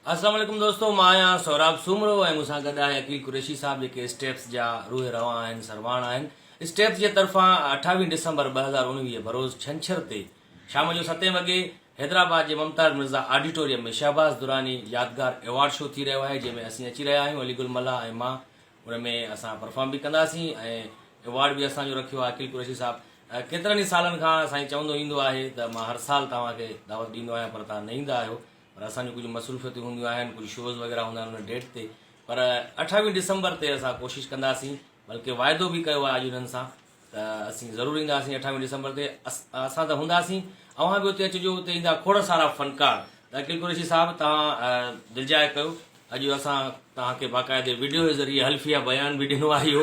अस्सलाम वालेकुम दोस्तों, मां आहियां सौराब सूमरो ऐं मूंसां गॾु आहे अकील कुरैशी साहब जेके स्टेप्स जा रूह रवां आहिनि, सरवाण आहिनि। स्टेप्स जे तरफ़ां 28 डिसंबर 2019 बरोज़ छंछर ते शाम जो 7 वॻे हैदराबाद जे मुमताज़ मिर्ज़ा ऑडिटोरियम में शहबाज़ दुरानी यादगार अवॉर्ड शो थी रहियो आहे, जंहिंमें असीं अची रहिया आहियूं। अलीगुल मल्ला ऐं मां उन में असां परफॉर्म बि कंदासीं ऐं अवॉर्ड बि असांजो रखियो आहे अकील कुरैशी साहब। केतिरनि ई सालनि खां साईं चवंदो ईंदो आहे त मां हर साल तव्हांखे दावत ॾींदो आहियां, पर तव्हां न ईंदा आहियो। पर असांजूं कुझु मसरूफ़ियतूं हूंदियूं आहिनि, कुझु शोज़ वग़ैरह हूंदा आहिनि उन डेट ते। पर 28 डिसंबर ते असां कोशिशि कंदासीं, बल्कि वाइदो बि कयो आहे अॼु उन्हनि सां त असीं ज़रूरु ईंदासीं 28 डिसंबर ते। असां त हूंदासीं, अव्हां बि उते अचिजो। उते ईंदा खोड़ सारा फ़नकार। त अकील कुरैशी साहब, तव्हां दिलजाए कयो, अॼु असां तव्हांखे बाक़ाइदे वीडियो जे ज़रिए हल्फिया बयान बि ॾिनो आहे इहो।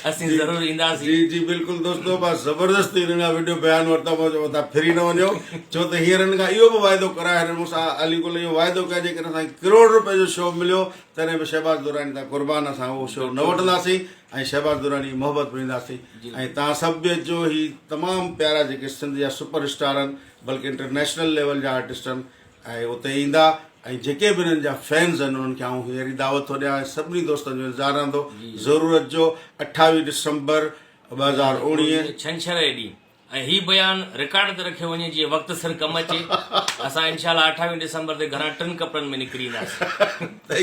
असीं ज़रूरु ईंदासीं। जी जी बिल्कुलु दोस्तो, मां ज़बरदस्ती हिन खां वीडियो बयान वरिता, तव्हां फिरी न वञो। छो त हींअर हिन खां इहो बि वाइदो कराए हिन मूंसां अलीगुल इहो वाइदो कयो, जेकॾहिं असांखे ₹1 करोड़ जो शो मिलियो तॾहिं बि शहबाज़ दुरानी तां क़ुर्बान असां उहो शो न वठंदासीं ऐं शहबाज़ दुरानी मोहबत में ईंदासीं। ऐं तव्हां सभु बि अचो। ही तमामु प्यारा जेके सिंध जा सुपर स्टार आहिनि, बल्कि इंटरनेशनल लेवल जा आर्टिस्ट आहिनि, ऐं उते ईंदा। ऐं जेके बि हिननि जा फैन्स आहिनि उन्हनि खे आऊं अहिड़ी दावत थो ॾियां, सभिनी दोस्तनि जो इंतज़ारु रहंदो। ज़रूरु अचिजो 28 डिसंबर 2019 छंछर जे ॾींहुं। ऐं हीउ बयानु रिकॉर्ड ते रखियो वञे जीअं वक़्तु सिर कमु अचे। असां इनशाला 28 डिसंबर ते घरां 3 कपिड़नि में निकिरी ईंदासीं।